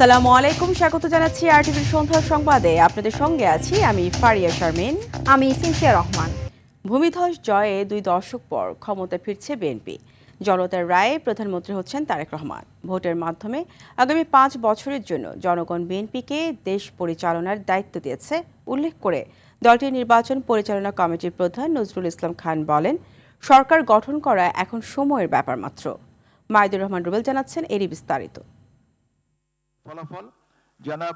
আসসালামু আলাইকুম, স্বাগত জানাচ্ছি আরটিভির সন্ধ্যার সংবাদে। আপনাদের সঙ্গে আছি আমি ফারিয়া শারমিন। আমি সিনথিয়া রহমান। ভূমিধস জয়ে 2 দশক পর ক্ষমতায় ফিরছে বিএনপি। জনতার রায়ে প্রধানমন্ত্রী হচ্ছেন তারেক রহমান। ভোটের মাধ্যমে আগামী 5 বছরের জন্য জনগণ বিএনপিকে দেশ পরিচালনার দায়িত্ব দিয়েছে উল্লেখ করে দলটির নির্বাচন পরিচালনা কমিটির প্রধান নজরুল ইসলাম খান বলেন, সরকার গঠন করা এখন সময়ের ব্যাপার মাত্র। মাইদুর রহমান রুবেল জানাচ্ছেন এরই বিস্তারিত। ফলাফল জনাব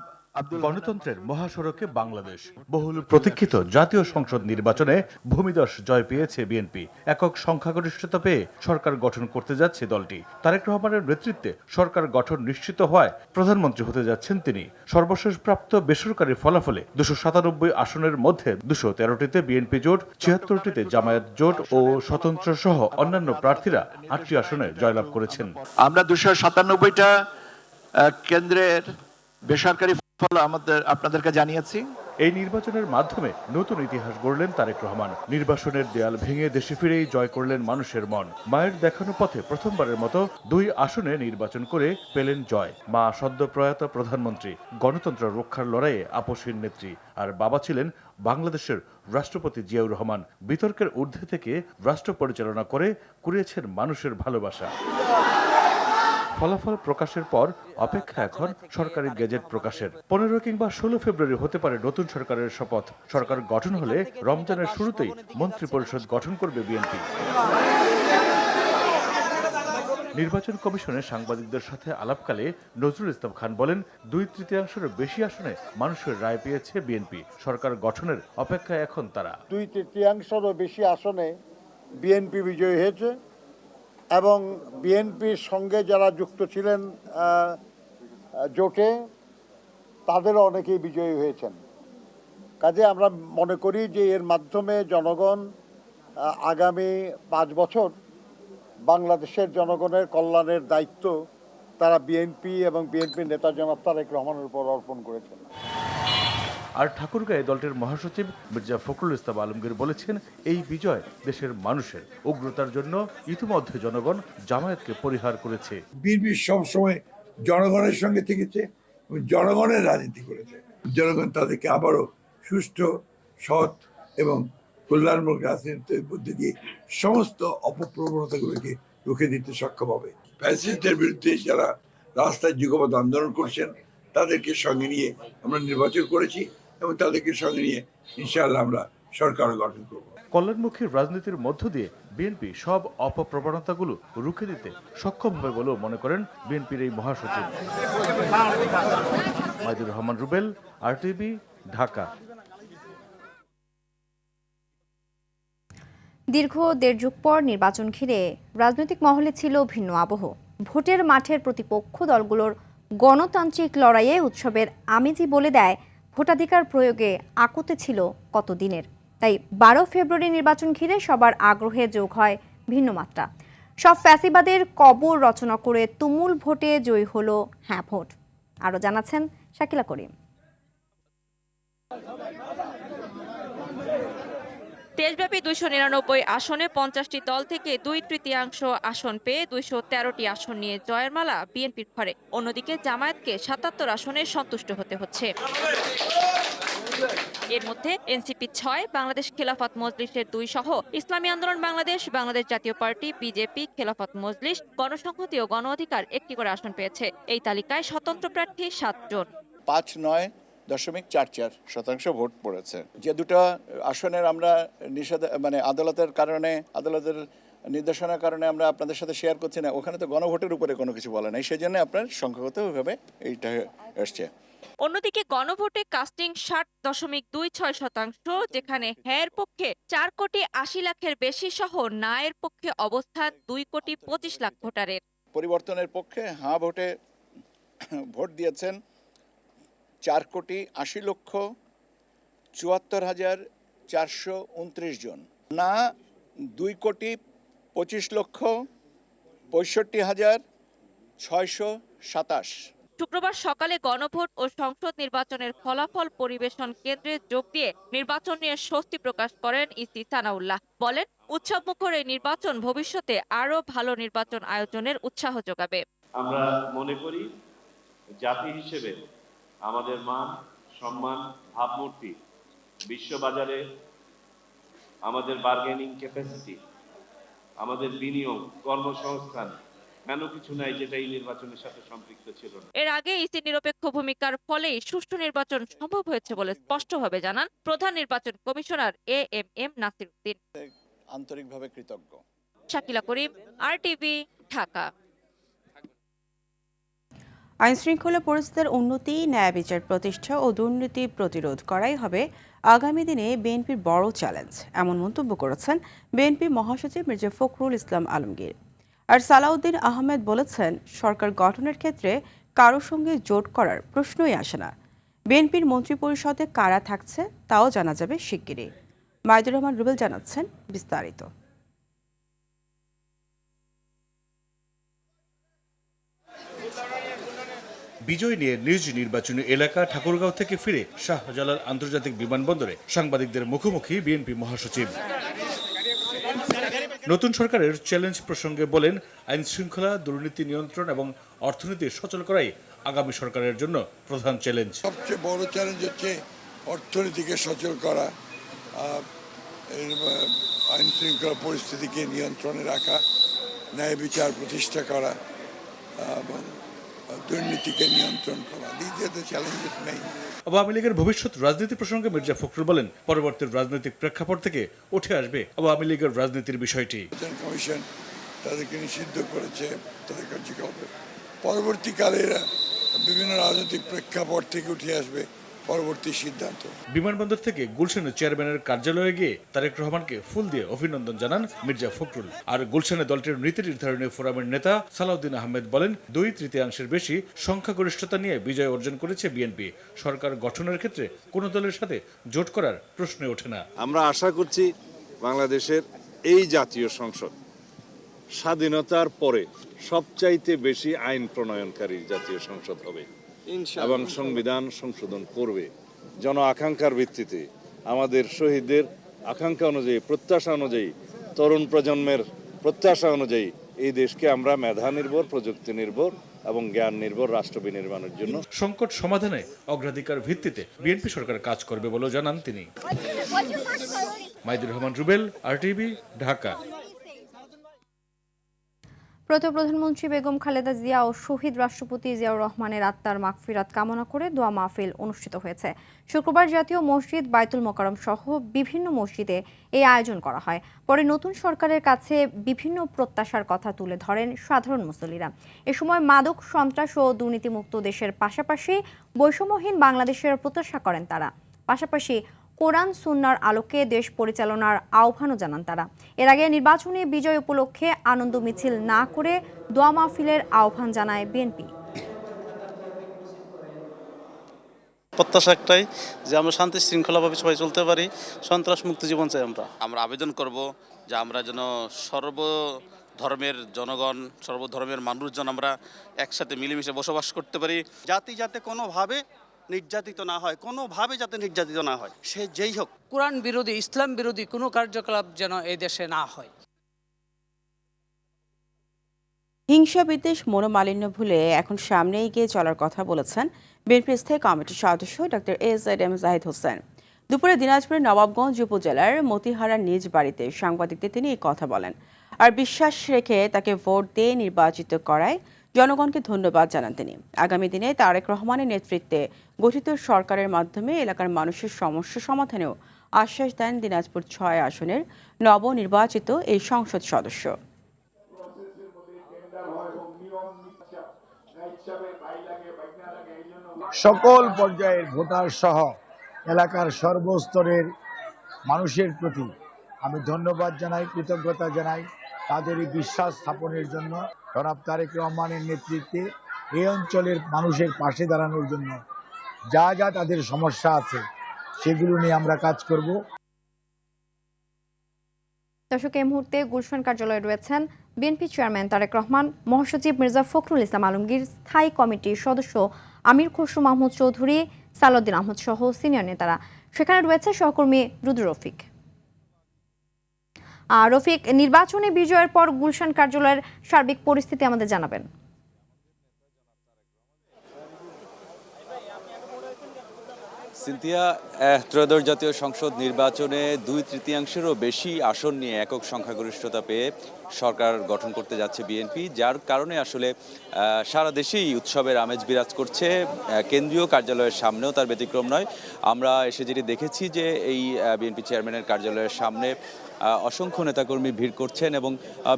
গণতন্ত্রের মহাসড়কে বাংলাদেশ বহুল প্রতীক্ষিত জাতীয় সংসদ নির্বাচনে ভূমিধস জয় পেয়েছে বিএনপি। একক সংখ্যাগরিষ্ঠতা পেয়ে সরকার গঠন করতে যাচ্ছে দলটি। তারেক রহমানের নেতৃত্বে সরকার গঠন নিশ্চিত হওয়ায় প্রধানমন্ত্রী হতে যাচ্ছেন তিনি। সর্বশেষ প্রাপ্ত বেসরকারি ফলাফলে 297 আসনের মধ্যে 213টিতে বিএনপি জোট, 76টিতে জামায়াত জোট ও স্বতন্ত্র সহ অন্যান্য প্রার্থীরা 8টি আসনে জয়লাভ করেছেন। আমরা 297টা কেন্দ্রের বেসরকারি ফল আপনাদেরকে জানিয়েছি। এই নির্বাচনের মাধ্যমে নতুন ইতিহাস গড়লেন তারেক রহমান। নির্বাচনের দেয়াল ভেঙে দেশে ফিরেই জয় করলেন মানুষের মন। মায়ের দেখানো পথে প্রথমবারের মতো 2 আসনে নির্বাচন করে পেলেন জয়। মা সদ্য প্রয়াত প্রধানমন্ত্রী, গণতন্ত্র রক্ষার লড়াইয়ে আপসহীন নেত্রী। আর বাবা ছিলেন বাংলাদেশের রাষ্ট্রপতি জিয়াউর রহমান। বিতর্কের ঊর্ধ্বে থেকে রাষ্ট্র পরিচালনা করে কুড়িয়েছেন মানুষের ভালোবাসা। ফলাফল প্রকাশের পর অপেক্ষা এখন সরকারি গেজেট প্রকাশের। 15 কিংবা 16 ফেব্রুয়ারি হতে পারে নতুন সরকারের শপথ। সরকার গঠন হলে রমজানের শুরুতেই মন্ত্রিপরিষদ গঠন করবে বিএনপি। নির্বাচন কমিশনে সাংবাদিকদের সাথে আলাপকালে নজরুল ইসলাম খান বলেন, 2/3 বেশি আসনে মানুষের রায় পেয়েছে বিএনপি। সরকার গঠনের অপেক্ষায় এখন তারা। 2/3 বেশি আসনে বিএনপি বিজয়ী হয়েছে এবং বিএনপির সঙ্গে যারা যুক্ত ছিলেন জোটে তাদেরও অনেকেই বিজয়ী হয়েছেন। কাজে আমরা মনে করি যে এর মাধ্যমে জনগণ আগামী 5 বছর বাংলাদেশের জনগণের কল্যাণের দায়িত্ব তারা বিএনপি এবং বিএনপির নেতা জনাব তারেক রহমানের উপর অর্পণ করেছেন। আর ঠাকুরগাঁয়ে দলটির মহাসচিব মির্জা ফখরুল ইসলাম আলমগীর বলেছেন, এই বিজয় দেশের মানুষের। উগ্রতার জন্য ইতিমধ্যে জনগণ জামায়াতকে পরিহার করেছে। বিএনপি সবসময় জনগণের সঙ্গে থেকেছে, জনগণের রাজনীতি করেছে। জনগণ তাদেরকে আবারও সুষ্ঠু, সৎ এবং কল্যাণমূলক রাজনীতির মধ্যে দিয়ে সমস্ত অপপ্রবণতাগুলোকে রুখে দিতে সক্ষম হবে। ফ্যাসিস্টদের বিরুদ্ধে যারা রাস্তায় যুগপৎ আন্দোলন করছেন তাদেরকে সঙ্গে নিয়ে আমরা নির্বাচন করেছি এবং তাদেরকে সঙ্গে নিয়ে ইনশাআল্লাহ আমরা সরকার গঠন করব। কল্যাণমুখী রাজনীতির মধ্য দিয়ে বিএনপি সব অপপ্রবণতাগুলো রুখে দিতে সক্ষম হবে বলেও মনে করেন বিএনপির এই মহাসচিব। মাইদুর রহমান রুবেল, আরটিভি, ঢাকা। দীর্ঘ 1.5 যুগ পর নির্বাচন ঘিরে রাজনৈতিক মহলে ছিল ভিন্ন আবহ। ভোটের মাঠের প্রতিপক্ষ দলগুলোর গণতান্ত্রিক লড়াইয়ে উৎসবের আমেজই বলে দেয় ভোটাধিকার প্রয়োগে আকুতি ছিল কতদিনের। তাই 12 ফেব্রুয়ারি নির্বাচন ঘিরে সবার আগ্রহে যোগ হয় ভিন্ন মাত্রা। সব ফ্যাসিবাদের কবর রচনা করে তুমুল ভোটে জয়ী হলো হ্যাঁ ভোট। আরও জানাচ্ছেন শাকিলা করিম। দেশব্যাপী 299 আসনে 50টি দল থেকে 2/3 আসন পেয়ে 213টি আসন নিয়ে জয়ের মালা বিএনপির ঘরে। অন্যদিকে জামায়াতকে 77 আসনে সন্তুষ্ট হতে হচ্ছে। এর মধ্যে এনসিপি 6, বাংলাদেশ খেলাফত মজলিসের 2 সহ ইসলামী আন্দোলন বাংলাদেশ, বাংলাদেশ জাতীয় পার্টি, বিজেপি, খেলাফত মজলিস, গণসংহতি ও গণ অধিকার 1টি করে আসন পেয়েছে। এই তালিকায় স্বতন্ত্র প্রার্থী 7 জন। 5.9% ভোট পড়েছে। যে দুটো আসনের আমরা আদালতের নির্দেশনার কারণে আমরা আপনাদের সাথে শেয়ার করছি না, ওখানে তো গণভোটের উপরে কোনো কিছু বলে নাই, সেই জন্য আপনার সংখ্যাগতভাবে এইটা এসছে। অন্যদিকে গণভোটে কাস্টিং 60.26%, যেখানে হ্যাঁর পক্ষে 4,80,00,000-এর বেশি সহ নায়ের পক্ষে অবস্থান 2,25,00,000 ভোটারের। পরিবর্তনের পক্ষে হ্যাঁ ভোটে ভোট দিয়েছেন 4,80,74,429 জন, না 2,25,65,627। শুক্রবার সকালে গণভোট ও সংসদ নির্বাচনের ফলাফল পরিবেশন কেন্দ্রে যোগ দিয়ে নির্বাচন নিয়ে স্বস্তি প্রকাশ করেন ইসি সানাউল্লাহ। বলেন, উৎসবমুখর এই নির্বাচন ভবিষ্যতে আরও ভালো নির্বাচন আয়োজনের উৎসাহ যোগাবে। আমরা মনে করি জাতি হিসেবে আমাদের মান, সম্মান, ভাবমূর্তি, বিশ্ববাজারে আমাদের বার্গেনিং ক্যাপাসিটি, আমাদের বিনিয়োগ, কর্মসংস্থান, কেন কিছু নাই যেটা এই নির্বাচনের সাথে সম্পৃক্ত ছিল না। এর আগে ইসির নিরপেক্ষ ভূমিকার ফলেই সুষ্ঠু নির্বাচন সম্ভব হয়েছে বলে স্পষ্টভাবে জানান প্রধান নির্বাচন কমিশনার এএমএম নাসির উদ্দিন। আন্তরিকভাবে কৃতজ্ঞ। শাকিলা করিম, RTV, ঢাকা। আইনশৃঙ্খলা পরিস্থিতির উন্নতি, ন্যায় বিচার প্রতিষ্ঠা ও দুর্নীতি প্রতিরোধ করাই হবে আগামী দিনে বিএনপির বড় চ্যালেঞ্জ, এমন মন্তব্য করেছেন বিএনপি মহাসচিব মির্জা ফখরুল ইসলাম আলমগীর। আর সালাউদ্দিন আহমেদ বলেছেন, সরকার গঠনের ক্ষেত্রে কারোর সঙ্গে জোট করার প্রশ্নই আসে না। বিএনপির মন্ত্রিপরিষদে কারা থাকছে তাও জানা যাবে শিগগিরই। মাইদুর রহমান রুবেল জানাচ্ছেন বিস্তারিত। বিজয় নিয়ে নিজ নির্বাচনী এলাকা ঠাকুরগাঁও থেকে ফিরে শাহজালাল আন্তর্জাতিক বিমানবন্দরে সাংবাদিকদের মুখোমুখি বিএনপি মহাসচিব। নতুন সরকারের চ্যালেঞ্জ প্রসঙ্গে বলেন, আইন শৃঙ্খলা, দুর্নীতি নিয়ন্ত্রণ এবং অর্থনীতি সচল করাই আগামী সরকারের জন্য প্রধান চ্যালেঞ্জ। সবচেয়ে বড় চ্যালেঞ্জ হচ্ছে অর্থনীতিকে সচল করা, আইন শৃঙ্খলা পরিস্থিতিকে নিয়ন্ত্রণে রাখা, ন্যায় বিচার প্রতিষ্ঠা করা এবং দুর্নীতিকে নিয়ন্ত্রণ করা। দ্বিতীয়ত চ্যালেঞ্জেস নেই। আওয়ামী লীগের ভবিষ্যৎ রাজনীতি প্রসঙ্গে মির্জা ফখরুল বলেন, পরবর্তী রাজনৈতিক প্রেক্ষাপট থেকে উঠে আসবে আওয়ামী লীগের রাজনীতির বিষয়টি। কমিশন তাদেরকে নিষিদ্ধ করেছে, তাদের কার্যকলাপে পরবর্তীকালে বিভিন্ন রাজনৈতিক প্রেক্ষাপট থেকে উঠে আসবে পরবর্তী সিদ্ধান্ত। বিমানবন্দর থেকে গুলশানে চেয়ারম্যানের কার্যালয়ে গিয়ে তারেক রহমানকে ফুল দিয়ে অভিনন্দন জানান মির্জা ফখরুল। আর গুলশানে দলটির নীতি নির্ধারণী ফোরামের নেতা সালাউদ্দিন আহমেদ বলেন, 2/3 বেশি সংখ্যাগরিষ্ঠতা নিয়ে বিজয় অর্জন করেছে বিএনপি। সরকার গঠনের ক্ষেত্রে কোনো দলের সাথে জোট করার প্রশ্নে ওঠে না। আমরা আশা করছি বাংলাদেশের এই জাতীয় সংসদ স্বাধীনতার পরে সবচাইতে বেশি আইন প্রণয়নকারী জাতীয় সংসদ হবে এবং সংবিধান সংশোধন করবে জন আকাঙ্ক্ষার ভিত্তিতে। আমাদের শহীদদের আকাঙ্ক্ষা অনুযায়ী, প্রত্যাশা অনুযায়ী, তরুণ প্রজন্মের প্রত্যাশা অনুযায়ী এই দেশকে আমরা মেধা নির্ভর, প্রযুক্তি নির্ভর এবং জ্ঞান নির্ভর রাষ্ট্র বিনির্মাণের জন্য সংকট সমাধানে অগ্রাধিকার ভিত্তিতে বিএনপি সরকার কাজ করবে বলেও জানান তিনি। মাইদুর রহমান রুবেল, RTV, ঢাকা। প্রধানমন্ত্রী বেগম খালেদা জিয়া ও শহীদ রাষ্ট্রপতি জিয়াউর রহমানের আত্মার মাগফিরাত কামনা করে দোয়া মাহফিল অনুষ্ঠিত হয়েছে। শুক্রবার জাতীয় মসজিদ, বাইতুল মোকাররম সহ বিভিন্ন মসজিদে এই আয়োজন করা হয়। পরে নতুন সরকারের কাছে বিভিন্ন প্রত্যাশার কথা তুলে ধরেন সাধারণ মুসল্লিরা। এ সময় মাদক, সন্ত্রাস ও দুর্নীতিমুক্ত দেশের পাশাপাশি বৈষম্যহীন বাংলাদেশের প্রত্যাশা করেন তারা। পাশাপাশি কোরআন সুন্নাহর আলোকে দেশ পরিচালনার আহ্বানও জানান তারা। এর আগে নির্বাচনী বিজয় উপলক্ষে আনন্দ মিছিল না করে দোয়া মাহফিলের আহ্বান জানায় বিএনপি। প্রত্যাশা একটাই যে আমরা শান্তি শৃঙ্খলাভাবে সবাই চলতে পারি, সন্ত্রাস মুক্ত জীবন চাই। আমরা আবেদন করব যে আমরা যেন সর্বধর্মের জনগণ, সর্বধর্মের মানুষজন আমরা একসাথে মিলেমিশে বসবাস করতে পারি। জাতি যাতে কোনোভাবে নির্যাতিত না হয়, কোনোভাবে যাতে নির্যাতিত না হয়, সে যেই হোক। কোরআন বিরোধী, ইসলাম বিরোধী কোনো কার্যকলাপ যেন এই দেশে না হয়। হিংসা, বিদ্বেষ, মনোমালিন্য ভুলে এখন সামনে এগিয়ে চলার কথা বলেছেন বিএনপির স্থায়ী কমিটির সদস্য ডক্টর AZM জাহিদ হোসেন। দুপুরে দিনাজপুরের নবাবগঞ্জ উপজেলার মতিহারার নিজ বাড়িতে সাংবাদিকদের তিনি এই কথা বলেন। আর বিশ্বাস রেখে তাকে ভোট দিয়ে নির্বাচিত করায় জনগণকে ধন্যবাদ জানান তিনি। আগামী দিনে তারেক রহমানের নেতৃত্বে গঠিত সরকারের মাধ্যমে এলাকার মানুষের সমস্যা সমাধানেও আশ্বাস দেন দিনাজপুর 6 আসনের নবনির্বাচিত এই সংসদ সদস্য। সকল পর্যায়ের ভোটার সহ এলাকার সর্বস্তরের মানুষের প্রতি আমি ধন্যবাদ জানাই, কৃতজ্ঞতা জানাই তাদের এই বিশ্বাস স্থাপনের জন্য। জনাব তারেক রহমানের নেতৃত্বে এই অঞ্চলের মানুষের পাশে দাঁড়ানোর জন্য যা যা তাদের সমস্যা আছে সেগুলো নিয়ে আমরা কাজ করব। দর্শক, এই মুহূর্তে গুলশান কার্যালয়ে রয়েছেন বিএনপি চেয়ারম্যান তারেক রহমান, মহাসচিব মির্জা ফখরুল ইসলাম আলমগীর, স্থায়ী কমিটির সদস্য আমির খসরু মাহমুদ চৌধুরী, সালাউদ্দিন আহমদ সহ সিনিয়র নেতারা। সেখানে রয়েছে সহকর্মী রুদ্র রফিক। রফিক, নির্বাচনে বিজয়ের পর গুলশান কার্যালয়ের সার্বিক পরিস্থিতি আমাদের জানাবেন। সিনথিয়া, ত্রয়োদশ জাতীয় সংসদ নির্বাচনে 2/3-এরও বেশি আসন নিয়ে একক সংখ্যাগরিষ্ঠতা পেয়ে সরকার গঠন করতে যাচ্ছে বিএনপি, যার কারণে আসলে সারা দেশেই উৎসবের আমেজ বিরাজ করছে। কেন্দ্রীয় কার্যালয়ের সামনেও তার ব্যতিক্রম নয়। আমরা এসে যেটি দেখেছি যে এই বিএনপি চেয়ারম্যানের কার্যালয়ের সামনে অসংখ্য নেতাকর্মী ভিড় করছেন এবং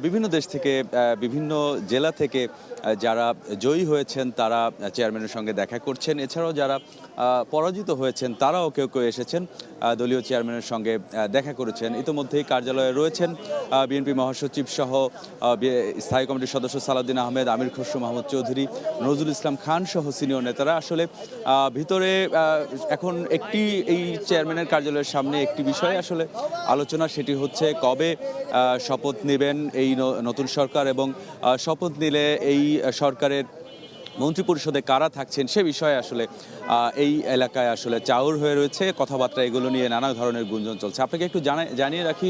বিভিন্ন দেশ থেকে, বিভিন্ন জেলা থেকে যারা জয়ী হয়েছেন তারা চেয়ারম্যানের সঙ্গে দেখা করছেন। এছাড়াও যারা পরাজিত হয়েছেন তারাও কেউ কেউ এসেছেন দলীয় চেয়ারম্যানের সঙ্গে দেখা করেছেন। ইতিমধ্যেই কার্যালয়ে রয়েছেন বিএনপি মহাসচিব সহ স্থায়ী কমিটির সদস্য সালাউদ্দিন আহমেদ, আমির খসরু মাহমুদ চৌধুরী, নজরুল ইসলাম খান সহ সিনিয়র নেতারা। আসলে ভিতরে এখন এই চেয়ারম্যানের কার্যালয়ের সামনে একটি বিষয় আসলে আলোচনা, সেটি হচ্ছে কবে শপথ নেবেন এই নতুন সরকার এবং শপথ নিলে এই সরকারের মন্ত্রিপরিষদে কারা থাকছেন সে বিষয়ে আসলে এই এলাকায় আসলে চাউর হয়ে রয়েছে কথাবার্তা, এগুলো নিয়ে নানা ধরনের গুঞ্জন চলছে। আপনাকে একটু জানিয়ে রাখি,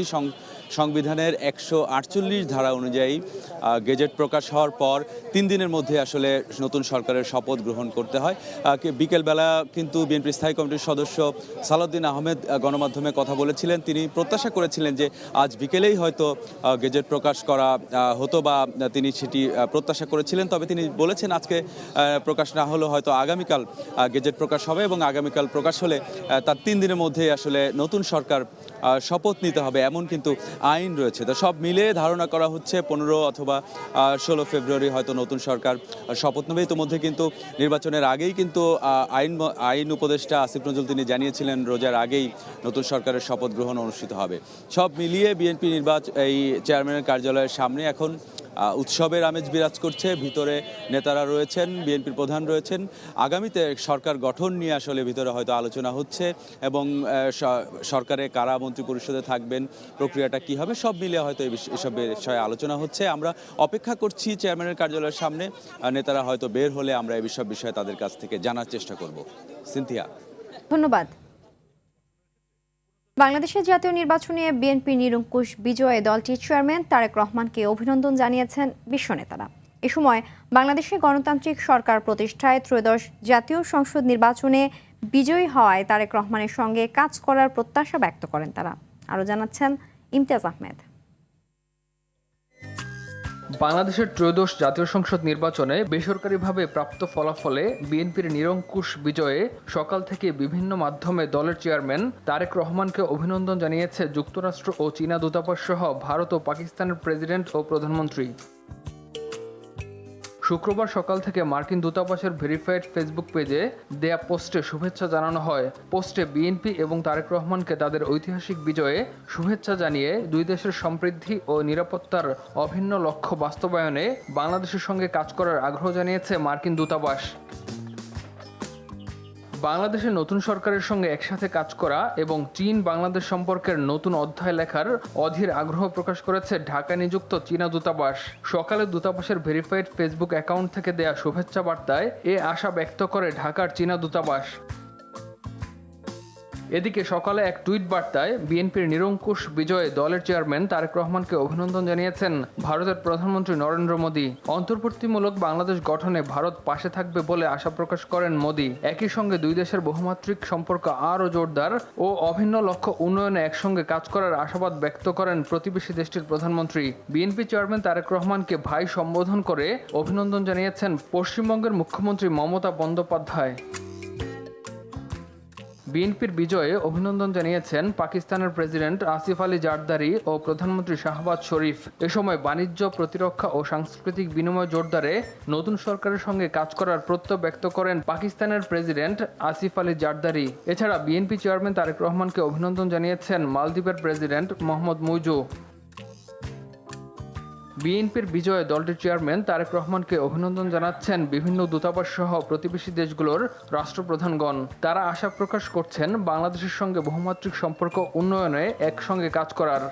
সংবিধানের 148 ধারা অনুযায়ী গেজেট প্রকাশ হওয়ার পর 3 দিনের মধ্যে আসলে নতুন সরকারের শপথ গ্রহণ করতে হয়। বিকেলবেলা কিন্তু বিএনপি স্থায়ী কমিটির সদস্য সালাউদ্দিন আহমেদ গণমাধ্যমে কথা বলেছিলেন। তিনি প্রত্যাশা করেছিলেন যে আজ বিকেলেই হয়তো গেজেট প্রকাশ করা হতো, বা তিনি সেটি প্রত্যাশা করেছিলেন। তবে তিনি বলেছেন আজকে প্রকাশ না হলেও হয়তো আগামীকাল গেজেট প্রকাশ হবে এবং আগামীকাল প্রকাশ হলে তার 3 দিনের মধ্যেই আসলে নতুন সরকার শপথ নিতে হবে, এমন কিন্তু আইন রয়েছে। তো সব মিলে ধারণা করা হচ্ছে 15 অথবা 16 ফেব্রুয়ারি হয়তো নতুন সরকার শপথ নেবে। ইতিমধ্যে কিন্তু নির্বাচনের আগেই কিন্তু আইন উপদেষ্টা আসিফ নজরুল তিনি জানিয়েছিলেন রোজার আগেই নতুন সরকারের শপথ গ্রহণ অনুষ্ঠিত হবে। সব মিলিয়ে বিএনপি এই চেয়ারম্যানের কার্যালয়ের সামনে এখন উৎসবের আমেজ বিরাজ করছে। ভিতরে নেতারা রয়েছেন, বিএনপির প্রধান রয়েছেন। আগামীতে সরকার গঠন নিয়ে আসলে ভিতরে হয়তো আলোচনা হচ্ছে এবং সরকারে কারা মন্ত্রী পরিষদে থাকবেন, প্রক্রিয়াটা কি হবে, সব মিলিয়ে হয়তো এসব বিষয়ে আলোচনা হচ্ছে। আমরা অপেক্ষা করছি চেয়ারম্যানের কার্যালয়ের সামনে, নেতারা হয়তো বের হলে আমরা এই বিষয়ে তাদের কাছ থেকে জানার চেষ্টা করব। সিনথিয়া, ধন্যবাদ। বাংলাদেশের জাতীয় নির্বাচনে বিএনপি নিরঙ্কুশ বিজয়ে দলটির চেয়ারম্যান তারেক রহমানকে অভিনন্দন জানিয়েছেন বিশ্ব নেতারা। এ সময় বাংলাদেশে গণতান্ত্রিক সরকার প্রতিষ্ঠায় ত্রয়োদশ জাতীয় সংসদ নির্বাচনে বিজয়ী হওয়ায় তারেক রহমানের সঙ্গে কাজ করার প্রত্যাশা ব্যক্ত করেন তারা। আরও জানাচ্ছেন ইমতিয়াজ আহমেদ। বাংলাদেশের ত্রয়োদশ জাতীয় সংসদ নির্বাচনে বেসরকারিভাবে প্রাপ্ত ফলাফলে বিএনপির নিরঙ্কুশ বিজয়ে সকাল থেকে বিভিন্ন মাধ্যমে দলের চেয়ারম্যান তারেক রহমানকে অভিনন্দন জানিয়েছে যুক্তরাষ্ট্র ও চীনা দূতাবাস সহ ভারত ও পাকিস্তানের প্রেসিডেন্ট ও প্রধানমন্ত্রী। শুক্রবার সকাল থেকে মার্কিন দূতাবাসের ভেরিফাইড ফেসবুক পেজে দেয়া পোস্টে শুভেচ্ছা জানানো হয়। পোস্টে বিএনপি এবং তারেক রহমানকে তাদের ঐতিহাসিক বিজয়ে শুভেচ্ছা জানিয়ে দুই দেশের সমৃদ্ধি ও নিরাপত্তার অভিন্ন লক্ষ্য বাস্তবায়নে বাংলাদেশের সঙ্গে কাজ করার আগ্রহ জানিয়েছে মার্কিন দূতাবাস। বাংলাদেশের নতুন সরকারের সঙ্গে একসাথে কাজ করা এবং চীন বাংলাদেশ সম্পর্কের নতুন অধ্যায় লেখার অধীর আগ্রহ প্রকাশ করেছে ঢাকা নিযুক্ত চীনা দূতাবাস। সকালে দূতাবাসের ভেরিফাইড ফেসবুক অ্যাকাউন্ট থেকে দেয়া শুভেচ্ছা বার্তায় এ আশা ব্যক্ত করে ঢাকার চীনা দূতাবাস। এদিকে সকালে এক টুইট বার্তায় বিএনপির নিরঙ্কুশ বিজয়ে দলের চেয়ারম্যান তারেক রহমানকে অভিনন্দন জানিয়েছেন ভারতের প্রধানমন্ত্রী নরেন্দ্র মোদী। অন্তর্বর্তীমূলক বাংলাদেশ গঠনে ভারত পাশে থাকবে বলে আশা প্রকাশ করেন মোদী। একই সঙ্গে দুই দেশের বহুমাত্রিক সম্পর্ক আরও জোরদার ও অভিন্ন লক্ষ্য উন্নয়নে একসঙ্গে কাজ করার আশাবাদ ব্যক্ত করেন প্রতিবেশী দেশটির প্রধানমন্ত্রী। বিএনপি চেয়ারম্যান তারেক রহমানকে ভাই সম্বোধন করে অভিনন্দন জানিয়েছেন পশ্চিমবঙ্গের মুখ্যমন্ত্রী মমতা বন্দ্যোপাধ্যায়। বিএনপির বিজয়ে অভিনন্দন জানিয়েছেন পাকিস্তানের প্রেসিডেন্ট আসিফ আলী জারদারি ও প্রধানমন্ত্রী শাহবাজ শরীফ। এ সময় বাণিজ্য, প্রতিরক্ষা ও সাংস্কৃতিক বিনিময় জোরদারে নতুন সরকারের সঙ্গে কাজ করার প্রত্যয় ব্যক্ত করেন পাকিস্তানের প্রেসিডেন্ট আসিফ আলী জারদারি। এছাড়া বিএনপি চেয়ারম্যান তারেক রহমানকে অভিনন্দন জানিয়েছেন মালদ্বীপের প্রেসিডেন্ট মোহাম্মদ মুইজু। বিএনপির বিজয়ে দলটির চেয়ারম্যান তারেক রহমানকে অভিনন্দন জানাচ্ছেন বিভিন্ন দূতাবাস সহ প্রতিবেশী দেশগুলোর রাষ্ট্রপ্রধানগণ। তারা আশা প্রকাশ করছেন বাংলাদেশের সঙ্গে বহুমাত্রিক সম্পর্ক উন্নয়নে একসঙ্গে কাজ করার।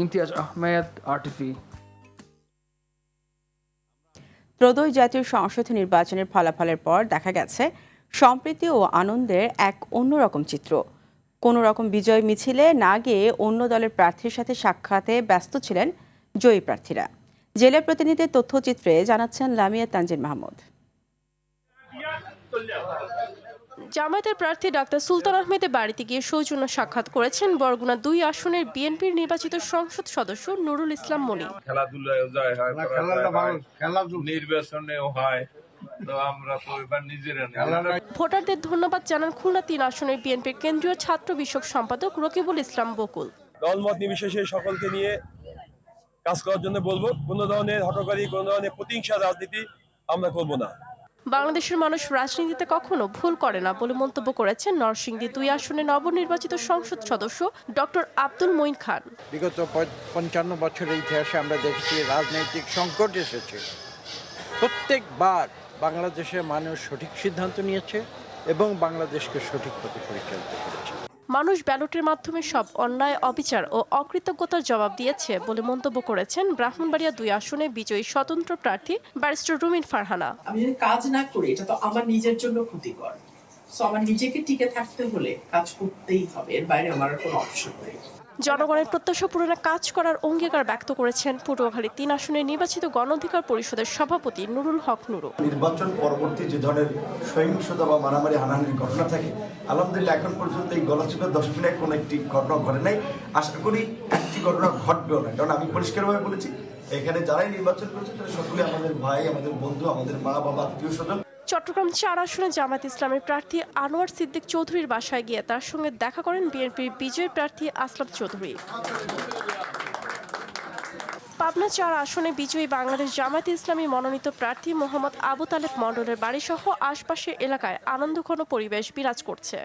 ইমতিয়াজ আহমেদ, আরটিভি। ত্রয়োদশ জাতীয় সংসদ নির্বাচনের ফলাফলের পর দেখা গেছে সম্প্রীতি ও আনন্দের এক অন্যরকম চিত্র। কোনো রকম বিজয় মিছিলে না গিয়ে অন্য দলের প্রার্থীর সাথে সাক্ষাতে ব্যস্ত ছিলেন জয়ী প্রার্থীরা। জেলা প্রতিনিধির তথ্যচিত্রে জানাচ্ছেন লামিয়া তানজিন মাহমুদ। জামায়াতের প্রার্থী ডাক্তার সুলতান আহমেদের বাড়িতে গিয়ে সৌজন্য সাক্ষাৎ করেছেন বরগুনা 2 আসনের বিএনপির নির্বাচিত সংসদ সদস্য নুরুল ইসলাম মনি। খেলাধুলায় জয় হয়, নির্বাচনেও হয়, তো আমরা তো এবার নিজেরা ভোটারদের ধন্যবাদ জানান খুলনা 3 আসনের বিএনপির কেন্দ্রীয় ছাত্র বিষয়ক সম্পাদক রকিবুল ইসলাম বকুল। দলমত নির্বিশেষে সকলকে নিয়ে কাজ করার জন্য বলবো, কোনো ধরনের হঠকারী, কোনো ধরনের প্রতিহিংসা রাজনীতি আমরা করব না। বাংলাদেশের মানুষ রাজনীতিতে কখনো ভুল করে না বলে মন্তব্য করেছেন নরসিংদী 2 আসনে নবনির্বাচিত সংসদ সদস্য ডক্টর আব্দুল মঈন খান। বিগত 55 বছরের ইতিহাসে আমরা দেখছি রাজনৈতিক সংকট এসেছে, প্রত্যেকবার বাংলাদেশের মানুষ সঠিক সিদ্ধান্ত নিয়েছে এবং বাংলাদেশকে সঠিক পথে পরিচালিত করেছে। মানুষ ব্যালটের মাধ্যমে সব অন্যায়, অবিচার ও অকৃতজ্ঞতার জবাব দিয়েছে বলে মন্তব্য করেছেন ব্রাহ্মণবাড়িয়া 2 আসনে বিজয়ী স্বতন্ত্র প্রার্থী ব্যারিস্টার রুমিন ফারহানা। আমি যদি কাজ না করি এটা তো আমার নিজের জন্য ক্ষতিকর, সো আমার নিজেকে টিকে থাকতে হলে কাজ করতেই হবে, এর বাইরে আমার কোনো অপশন নেই। জনগণের প্রত্যাশা পূরণে কাজ করার অঙ্গীকার ব্যক্ত করেছেন পটুয়াখালী 3 আসনে নির্বাচিত গণ অধিকার পরিষদের সভাপতি নুরুল হক নুরু। নির্বাচন পরবর্তী যে ধরনের সহিংসতা বা মারামারি হানাহানির ঘটনা থাকে, আলহামদুলিল্লাহ এখন পর্যন্ত এই গলাচিপা 10 মিনিট কোনো একটি ঘটনা ঘটে নাই। আশা করি একটি ঘটনা ঘটবেও না, কারণ আমি পরিষ্কারভাবে বলেছি এখানে যারাই নির্বাচন করেছে তারা সকলে আমাদের ভাই, আমাদের বন্ধু, আমাদের মা বাবা, আত্মীয় স্বজন। চট্টগ্রাম 4 আসনে জামায়াত ইসলামের প্রার্থী আনোয়ার সিদ্দিক চৌধুরীর বাসায় গিয়ে তার সঙ্গে দেখা করেন বিএনপির বিজয়ী প্রার্থী আসলাম চৌধুরী। পাবনা 4 আসনে বিজয়ী বাংলাদেশ জামায়াত ইসলামী মনোনীত প্রার্থী মোহাম্মদ আবু তালেব মণ্ডলের বাড়িসহ আশপাশের এলাকায় আনন্দঘন পরিবেশ বিরাজ করছে।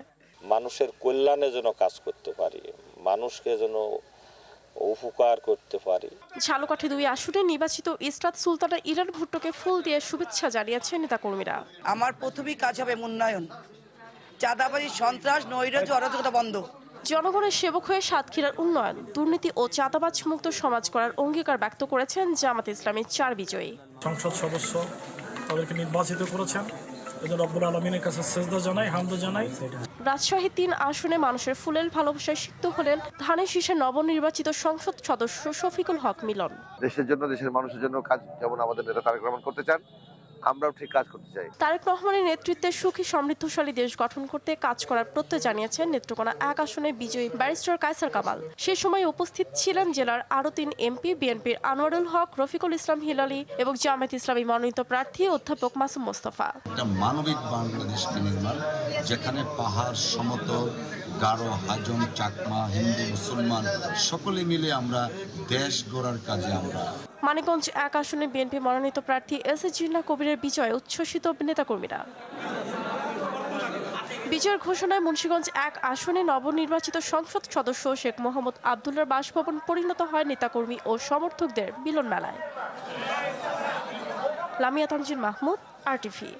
মানুষের কল্যাণে যেন কাজ করতে পারি, মানুষকে যেন উপকার করতে পারি। ঝালকাঠি 2 আসনে নির্বাচিত ইসরাত সুলতানা ইরান ভুট্টোকে ফুল দিয়ে শুভেচ্ছা জানিয়েছেন নেতাকর্মীরা। আমার প্রথমেই কাজ হবে উন্নয়ন, চাঁদাবাজি, সন্ত্রাস, নৈরাজ্য, অরাজকতা বন্ধ। জনগণের সেবক হয়ে সাতক্ষীরার উন্নয়ন, দুর্নীতি ও চাঁদাবাজ মুক্ত সমাজ করার অঙ্গীকার ব্যক্ত করেছেন জামাত ইসলামী 4 বিজয়ী সংসদ সদস্য তাদেরকে নির্বাচিত করেছেন, এজন্য রব্বুল আলামিনের কাছে সিজদা জানাই, হামদ জানাই। রাজশাহী 3 আসনে মানুষের ফুলেল ভালোবাসায় সিক্ত হলেন ধানের শীষে নবনির্বাচিত সংসদ সদস্য শফিকুল হক মিলন। দেশের জন্য, দেশের মানুষের জন্য কাজ যেমন আমাদের নেতা তারেক রহমান করতে চান, আমরাও ঠিক কাজ করতে চাই। তারেক রহমানের নেতৃত্বে সুখী সমৃদ্ধশালী দেশ গঠন করতে কাজ করার প্রত্যয় জানিয়েছেন নেত্রকোনা 1 আসনে বিজয়ী ব্যারিস্টার কায়সার কামাল। সে সময় উপস্থিত ছিলেন জেলার আরও 3 এমপি, বিএনপির আনোয়ারুল হক, রফিকুল ইসলাম হিলালি এবং জামায়াত ইসলামী মনোনীত প্রার্থী অধ্যাপক মাসুম মোস্তফা। একটা মানবিক বাংলাদেশ নির্মাণ, যেখানে পাহাড়, সমতল, গারো, হাজং, চাকমা, হিন্দু, মুসলমান সকলে মিলে আমরা দেশ গড়ার কাজে আমরা। মানিকগঞ্জ 1 আসনে বিএনপি মনোনীত প্রার্থী এস এ জিন্নাহ কবিরের বিজয়ে উচ্ছ্বসিত নেতাকর্মীরা। বিজয়ের ঘোষণায় মুন্সিগঞ্জ 1 আসনে নবনির্বাচিত সংসদ সদস্য শেখ মোহাম্মদ আবদুল্লাহর বাসভবন পরিণত হয় নেতাকর্মী ও সমর্থকদের মিলন মেলায়। লামিয়া তানজিন মাহমুদ, আরটিভি।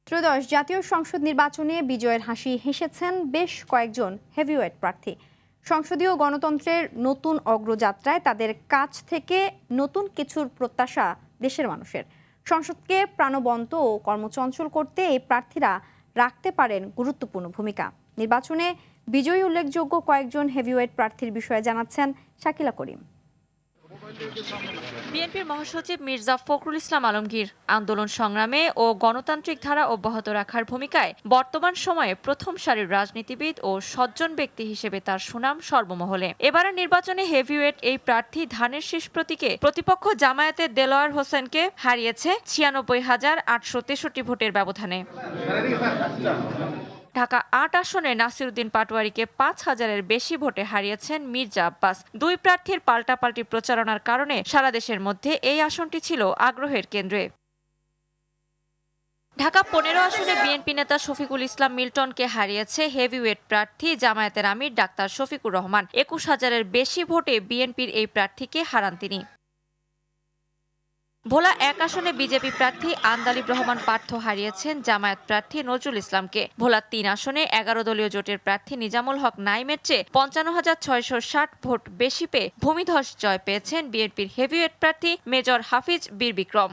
ত্রয়োদশ জাতীয় সংসদ নির্বাচনে বিজয়ের হাসি হেসেছেন বেশ কয়েকজন হেভিওয়েট প্রার্থী। সংসদীয় গণতন্ত্রের নতুন অগ্রযাত্রায় তাদের কাছ থেকে নতুন কিছুর প্রত্যাশা দেশের মানুষের। সংসদকে প্রাণবন্ত ও কর্মচঞ্চল করতে এই প্রার্থীরা রাখতে পারেন গুরুত্বপূর্ণ ভূমিকা। নির্বাচনে বিজয়ী উল্লেখযোগ্য কয়েকজন হেভিওয়েট প্রার্থীর বিষয়ে জানাচ্ছেন শাকিলা করিম। বিএনপির মহাসচিব মির্জা ফখরুল ইসলাম আলমগীর আন্দোলন সংগ্রামে ও গণতান্ত্রিক ধারা অব্যাহত রাখার ভূমিকায় বর্তমান সময়ে প্রথম সারির রাজনীতিবিদ ও সজ্জন ব্যক্তি হিসেবে তার সুনাম সর্বমহলে। এবারের নির্বাচনে হেভিওয়েট এই প্রার্থী ধানের শীষ প্রতীকে প্রতিপক্ষ জামায়াতের দেলোয়ার হোসেনকে হারিয়েছে 96,863 ভোটের ব্যবধানে। ঢাকা 8 আসনে নাসিরউদ্দিন পাটোয়ারিকে 5,000-এর বেশি ভোটে হারিয়েছেন মির্জা আব্বাস। 2 প্রার্থীর পাল্টাপাল্টি প্রচারণার কারণে সারা দেশের মধ্যে এই আসনটি ছিল আগ্রহের কেন্দ্রে। ঢাকা 15 আসনে বিএনপি নেতা শফিকুল ইসলাম মিল্টনকে হারিয়েছে হেভিওয়েট প্রার্থী জামায়াতের আমির ডাক্তার শফিকুর রহমান। 21,000-এর বেশি ভোটে বিএনপির এই প্রার্থীকে হারান তিনি। ভোলা 1 আসনে বিজেপি প্রার্থী আন্দালিব রহমান পার্থ হারিয়েছেন জামায়াত প্রার্থী নজরুল ইসলামকে। ভোলা 3 আসনে 11 দলীয় জোটের প্রার্থী নিজামুল হক নাইমের চেয়ে 55,660 ভোট বেশি পেয়ে ভূমিধস জয় পেয়েছেন বিএনপির হেভিওয়েট প্রার্থী মেজর হাফিজ বীর বিক্রম।